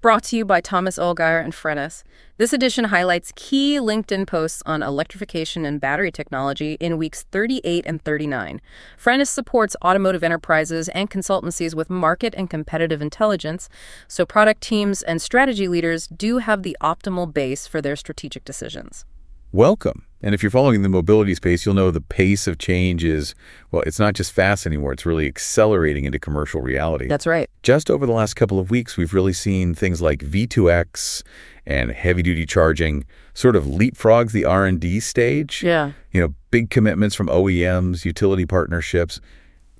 brought to you by Thomas Olgeier and Frennis. This edition highlights key LinkedIn posts on electrification and battery technology in weeks 38 and 39. Frennis supports automotive enterprises and consultancies with market and competitive intelligence, so product teams and strategy leaders do have the optimal base for their strategic decisions. Welcome. And if you're following the mobility space, you'll know the pace of change is, well, it's not just fast anymore. It's really accelerating into commercial reality. That's right. Just over the last couple of weeks, we've really seen things like V2X and heavy-duty charging sort of leapfrogs the R&D stage. Yeah. Big commitments from OEMs, utility partnerships.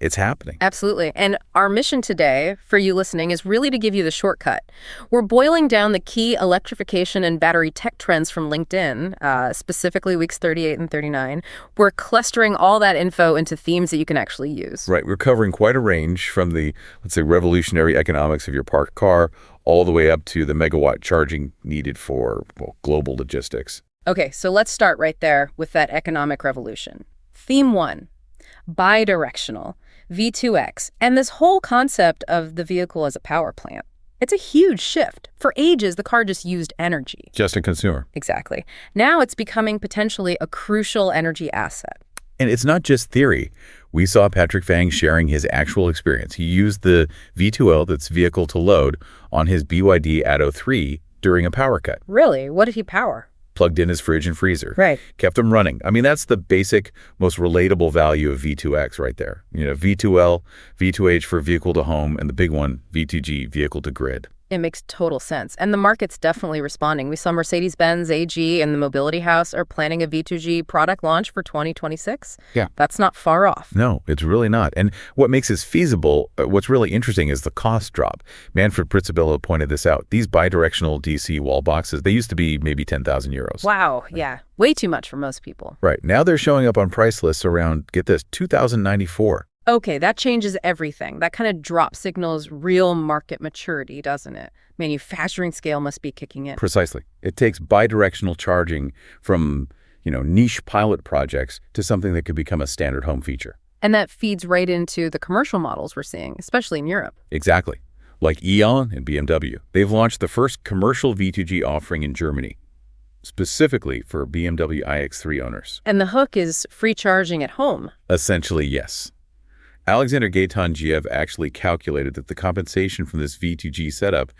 It's happening. Absolutely. And our mission today, for you listening, is really to give you the shortcut. We're boiling down the key electrification and battery tech trends from LinkedIn, specifically weeks 38 and 39. We're clustering all that info into themes that you can actually use. Right. We're covering quite a range from the, let's say, revolutionary economics of your parked car all the way up to the megawatt charging needed for, global logistics. Okay, so let's start right there with that economic revolution. Theme 1, bidirectional. V2X, and this whole concept of the vehicle as a power plant. It's a huge shift. For ages, the car just used energy. Just a consumer. Exactly. Now it's becoming potentially a crucial energy asset. And it's not just theory. We saw Patrick Fang sharing his actual experience. He used the V2L, that's vehicle to load, on his BYD Atto 3 during a power cut. Really? What did he power? Plugged in his fridge and freezer. Right. Kept them running. I mean, that's the basic, most relatable value of V2X right there. V2L, V2H for vehicle to home, and the big one, V2G, vehicle to grid. It makes total sense. And the market's definitely responding. We saw Mercedes-Benz, AG, and the Mobility House are planning a V2G product launch for 2026. Yeah. That's not far off. No, it's really not. And what makes this feasible, what's really interesting is the cost drop. Manfred Pritzabilla pointed this out. These bidirectional DC wall boxes, they used to be maybe 10,000 euros. Wow, yeah. Way too much for most people. Right. Now they're showing up on price lists around, get this, 2,094. Okay, that changes everything. That kind of drop signals real market maturity, doesn't it? Manufacturing scale must be kicking in. Precisely. It takes bidirectional charging from, niche pilot projects to something that could become a standard home feature. And that feeds right into the commercial models we're seeing, especially in Europe. Exactly. Like E.ON and BMW. They've launched the first commercial V2G offering in Germany, specifically for BMW iX3 owners. And the hook is free charging at home. Essentially, yes. Alexander Gaetan-Giev actually calculated that the compensation from this V2G setup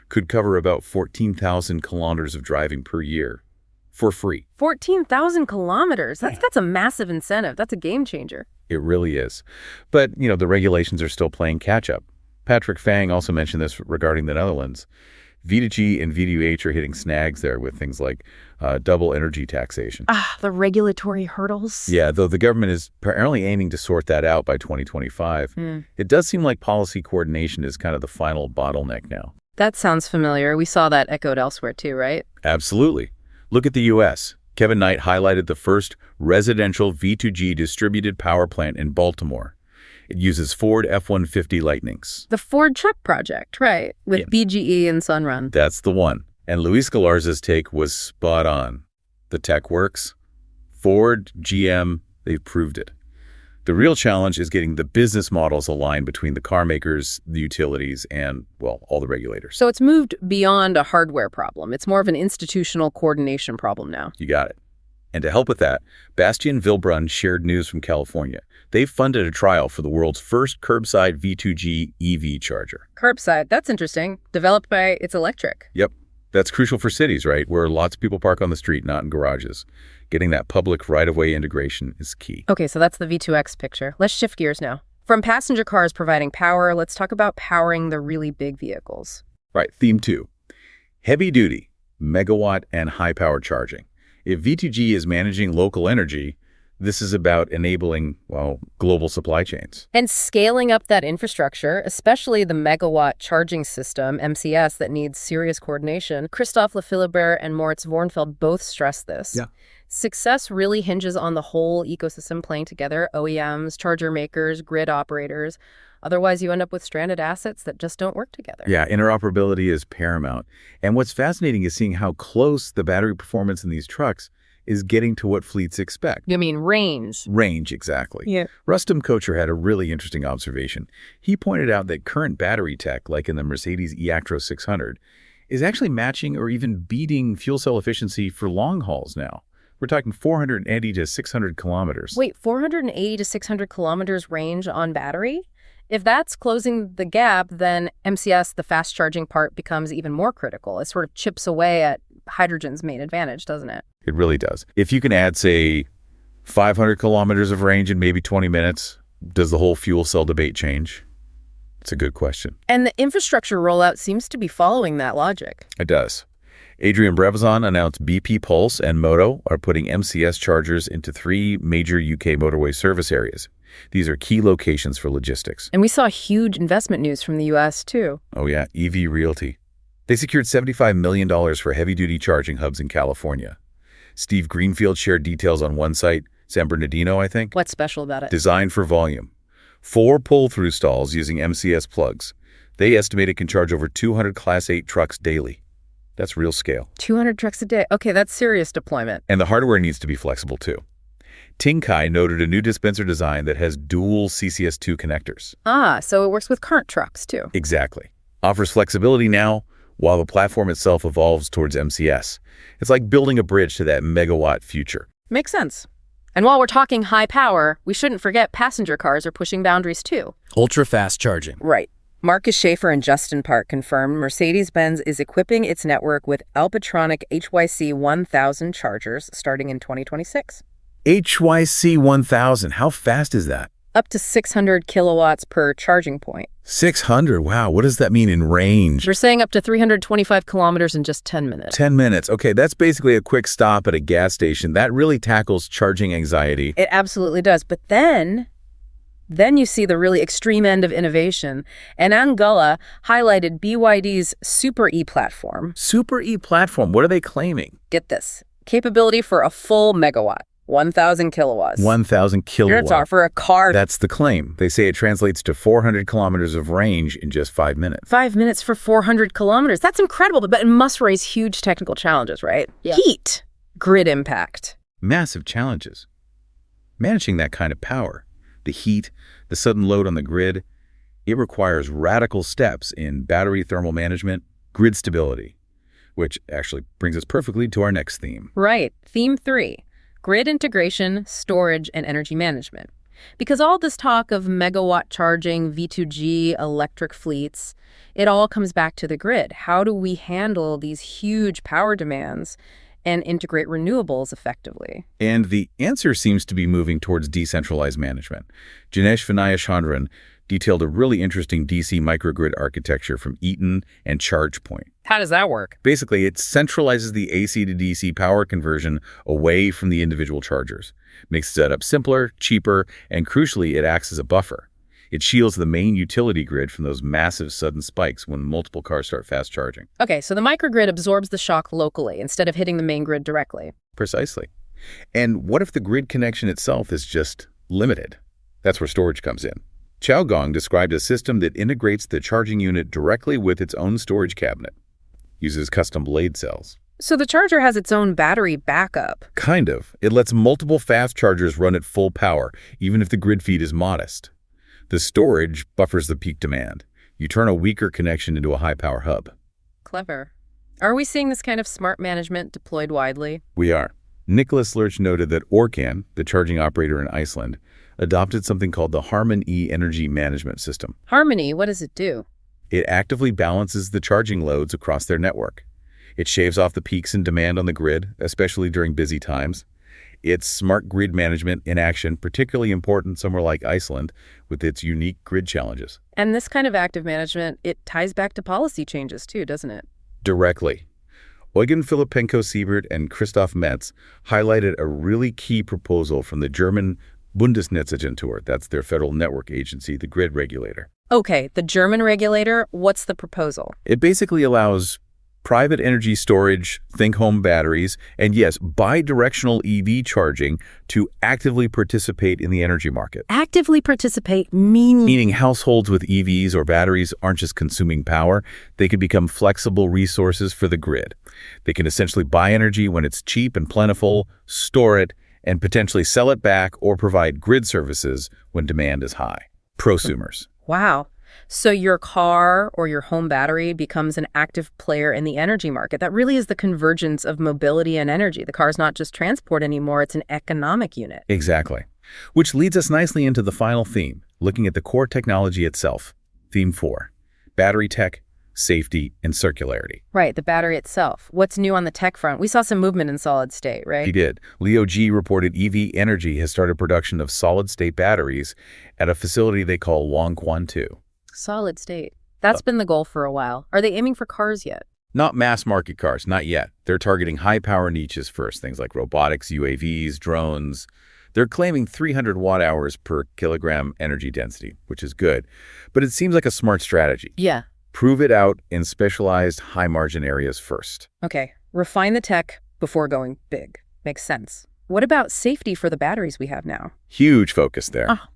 could cover about 14,000 kilometers of driving per year for free. 14,000 kilometers? That's a massive incentive. That's a game changer. It really is. But, the regulations are still playing catch-up. Patrick Fang also mentioned this regarding the Netherlands. V2G and V2H are hitting snags there with things like double energy taxation. The regulatory hurdles. Yeah, though the government is apparently aiming to sort that out by 2025. It does seem like policy coordination is kind of the final bottleneck now. That sounds familiar. We saw that echoed elsewhere too, right? Absolutely. Look at the U.S. Kevin Knight highlighted the first residential V2G distributed power plant in Baltimore. It uses Ford F-150 Lightnings. The Ford truck project, right, with BGE and Sunrun. That's the one. And Luis Galarza's take was spot on. The tech works. Ford, GM, they've proved it. The real challenge is getting the business models aligned between the car makers, the utilities, and, all the regulators. So it's moved beyond a hardware problem. It's more of an institutional coordination problem now. You got it. And to help with that, Bastien Vilbrun shared news from California. They've funded a trial for the world's first curbside V2G EV charger. Curbside, that's interesting. Developed by It's Electric. Yep. That's crucial for cities, right, where lots of people park on the street, not in garages. Getting that public right-of-way integration is key. Okay, so that's the V2X picture. Let's shift gears now. From passenger cars providing power, let's talk about powering the really big vehicles. Right, theme 2. Heavy-duty, megawatt, and high-power charging. If V2G is managing local energy, this is about enabling, global supply chains. And scaling up that infrastructure, especially the Megawatt Charging System, MCS, that needs serious coordination. Christoph Lefilibert and Moritz Vornfeld both stress this. Yeah. Success really hinges on the whole ecosystem playing together, OEMs, charger makers, grid operators. Otherwise, you end up with stranded assets that just don't work together. Yeah, interoperability is paramount. And what's fascinating is seeing how close the battery performance in these trucks is getting to what fleets expect. You mean range? Range, exactly. Yeah. Rustam Kocher had a really interesting observation. He pointed out that current battery tech, like in the Mercedes E-Actros 600, is actually matching or even beating fuel cell efficiency for long hauls now. We're talking 480 to 600 kilometers. Wait, 480 to 600 kilometers range on battery? If that's closing the gap, then MCS, the fast charging part, becomes even more critical. It sort of chips away at hydrogen's main advantage, doesn't it? It really does. If you can add, say, 500 kilometers of range in maybe 20 minutes, does the whole fuel cell debate change? It's a good question. And the infrastructure rollout seems to be following that logic. It does. Adrian Brevazon announced BP Pulse and Moto are putting MCS chargers into 3 major UK motorway service areas. These are key locations for logistics. And we saw huge investment news from the US, too. Oh yeah, EV Realty. They secured $75 million for heavy-duty charging hubs in California. Steve Greenfield shared details on one site, San Bernardino, I think. What's special about it? Designed for volume. 4 pull-through stalls using MCS plugs. They estimate it can charge over 200 Class 8 trucks daily. That's real scale. 200 trucks a day. Okay, that's serious deployment. And the hardware needs to be flexible, too. Tinkai noted a new dispenser design that has dual CCS2 connectors. Ah, so it works with current trucks, too. Exactly. Offers flexibility now, while the platform itself evolves towards MCS. It's like building a bridge to that megawatt future. Makes sense. And while we're talking high power, we shouldn't forget passenger cars are pushing boundaries, too. Ultra-fast charging. Right. Marcus Schaefer and Justin Park confirmed Mercedes-Benz is equipping its network with Alpatronic HYC 1000 chargers starting in 2026. HYC 1000, how fast is that? Up to 600 kilowatts per charging point. 600, wow, what does that mean in range? We're saying up to 325 kilometers in just 10 minutes. 10 minutes, okay, that's basically a quick stop at a gas station. That really tackles charging anxiety. It absolutely does, but then you see the really extreme end of innovation, and Anguilla highlighted BYD's Super E platform. Super E platform, what are they claiming? Get this, capability for a full megawatt. 1,000 kilowatts. 1,000 kilowatts. Units are for a car. That's the claim. They say it translates to 400 kilometers of range in just 5 minutes. 5 minutes for 400 kilometers. That's incredible, but it must raise huge technical challenges, right? Yeah. Heat, grid impact. Massive challenges. Managing that kind of power, the heat, the sudden load on the grid, it requires radical steps in battery thermal management, grid stability, which actually brings us perfectly to our next theme. Right. Theme 3. Grid integration, storage, and energy management. Because all this talk of megawatt charging, V2G, electric fleets, it all comes back to the grid. How do we handle these huge power demands and integrate renewables effectively? And the answer seems to be moving towards decentralized management. Janesh Vinayachandran detailed a really interesting DC microgrid architecture from E.ON and ChargePoint. How does that work? Basically, it centralizes the AC to DC power conversion away from the individual chargers. Makes the setup simpler, cheaper, and crucially, it acts as a buffer. It shields the main utility grid from those massive sudden spikes when multiple cars start fast charging. Okay, so the microgrid absorbs the shock locally instead of hitting the main grid directly. Precisely. And what if the grid connection itself is just limited? That's where storage comes in. Chao Gong described a system that integrates the charging unit directly with its own storage cabinet. Uses custom blade cells. So the charger has its own battery backup. Kind of. It lets multiple fast chargers run at full power, even if the grid feed is modest. The storage buffers the peak demand. You turn a weaker connection into a high-power hub. Clever. Are we seeing this kind of smart management deployed widely? We are. Nicholas Lurch noted that Orkan, the charging operator in Iceland, adopted something called the Harmony Energy Management System. Harmony, what does it do? It actively balances the charging loads across their network. It shaves off the peaks in demand on the grid, especially during busy times. It's smart grid management in action, particularly important somewhere like Iceland with its unique grid challenges. And this kind of active management, it ties back to policy changes too, doesn't it? Directly. Eugen Filipenko-Siebert and Christoph Metz highlighted a really key proposal from the German Bundesnetzagentur, that's their federal network agency, the grid regulator. Okay, the German regulator, what's the proposal? It basically allows private energy storage, think home batteries, and yes, bidirectional EV charging to actively participate in the energy market. Actively participate meaning households with EVs or batteries aren't just consuming power, they can become flexible resources for the grid. They can essentially buy energy when it's cheap and plentiful, store it, and potentially sell it back or provide grid services when demand is high. Prosumers. Wow. So your car or your home battery becomes an active player in the energy market. That really is the convergence of mobility and energy. The car's not just transport anymore, it's an economic unit. Exactly. Which leads us nicely into the final theme, looking at the core technology itself. Theme 4, battery tech, safety, and circularity. Right, the battery itself. What's new on the tech front? We saw some movement in solid state, right? He did. Leo G reported EV Energy has started production of solid-state batteries at a facility they call Longquan 2. Solid state. That's been the goal for a while. Are they aiming for cars yet? Not mass-market cars, not yet. They're targeting high-power niches first, things like robotics, UAVs, drones. They're claiming 300 watt-hours per kilogram energy density, which is good. But it seems like a smart strategy. Yeah. Prove it out in specialized high-margin areas first. Okay, refine the tech before going big. Makes sense. What about safety for the batteries we have now? Huge focus there. Ah.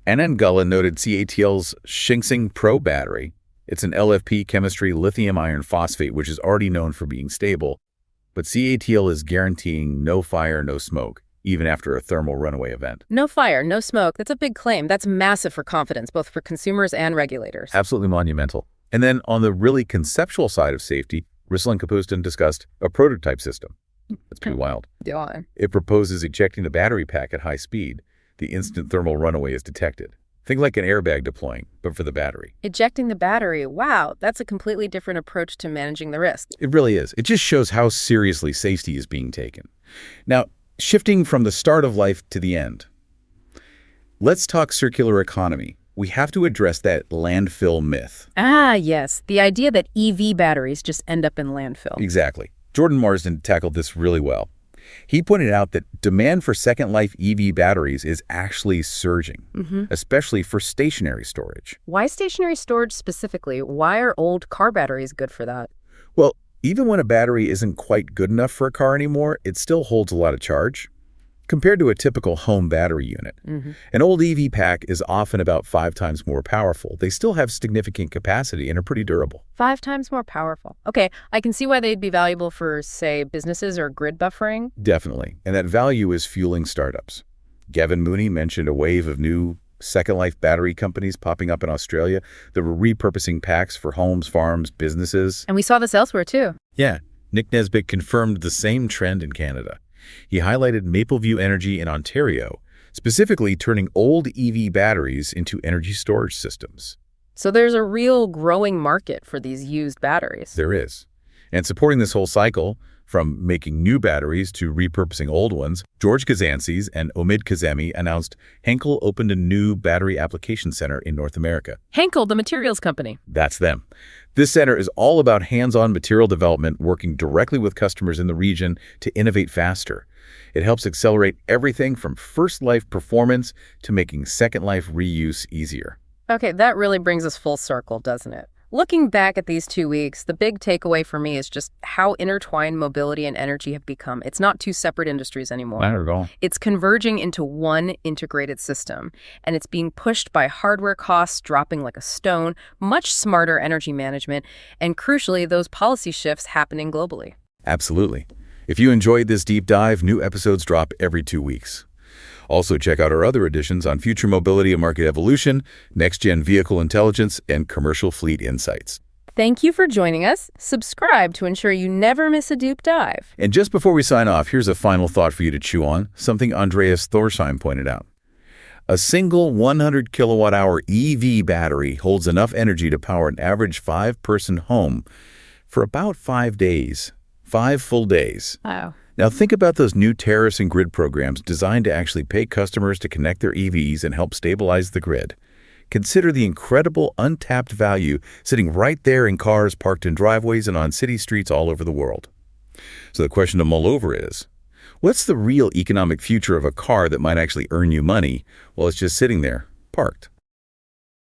Anand Gullah noted CATL's Shingsing Pro battery. It's an LFP chemistry lithium iron phosphate, which is already known for being stable. But CATL is guaranteeing no fire, no smoke, even after a thermal runaway event. No fire, no smoke. That's a big claim. That's massive for confidence, both for consumers and regulators. Absolutely monumental. And then on the really conceptual side of safety, Ruslan Kapustin discussed a prototype system. That's pretty wild. Yeah. It proposes ejecting the battery pack at high speed. The instant thermal runaway is detected. Think like an airbag deploying, but for the battery. Ejecting the battery. Wow, that's a completely different approach to managing the risk. It really is. It just shows how seriously safety is being taken. Now, shifting from the start of life to the end, let's talk circular economy. We have to address that landfill myth. Ah, yes. The idea that EV batteries just end up in landfill. Exactly. Jordan Marsden tackled this really well. He pointed out that demand for second life EV batteries is actually surging, especially for stationary storage. Why stationary storage specifically? Why are old car batteries good for that? Well, even when a battery isn't quite good enough for a car anymore, it still holds a lot of charge. Compared to a typical home battery unit, an old EV pack is often about 5 times more powerful. They still have significant capacity and are pretty durable. 5 times more powerful. Okay, I can see why they'd be valuable for, say, businesses or grid buffering. Definitely. And that value is fueling startups. Gavin Mooney mentioned a wave of new Second Life battery companies popping up in Australia that were repurposing packs for homes, farms, businesses. And we saw this elsewhere, too. Yeah. Nick Nesbitt confirmed the same trend in Canada. He highlighted Mapleview Energy in Ontario, specifically turning old EV batteries into energy storage systems. So there's a real growing market for these used batteries. There is. And supporting this whole cycle, from making new batteries to repurposing old ones, George Kazantzis and Omid Kazemi announced Henkel opened a new battery application center in North America. Henkel, the materials company. That's them. This center is all about hands-on material development, working directly with customers in the region to innovate faster. It helps accelerate everything from first life performance to making second life reuse easier. Okay, that really brings us full circle, doesn't it? Looking back at these 2 weeks, the big takeaway for me is just how intertwined mobility and energy have become. It's not 2 separate industries anymore. Not at all. It's converging into one integrated system, and it's being pushed by hardware costs dropping like a stone, much smarter energy management, and crucially, those policy shifts happening globally. Absolutely. If you enjoyed this deep dive, new episodes drop every 2 weeks. Also, check out our other editions on future mobility and market evolution, next-gen vehicle intelligence, and commercial fleet insights. Thank you for joining us. Subscribe to ensure you never miss a deep dive. And just before we sign off, here's a final thought for you to chew on, something Andreas Thorsheim pointed out. A single 100 kilowatt-hour EV battery holds enough energy to power an average 5-person home for about 5 days. 5 full days. Wow. Now think about those new tariffs and grid programs designed to actually pay customers to connect their EVs and help stabilize the grid. Consider the incredible untapped value sitting right there in cars parked in driveways and on city streets all over the world. So the question to mull over is, what's the real economic future of a car that might actually earn you money while it's just sitting there, parked?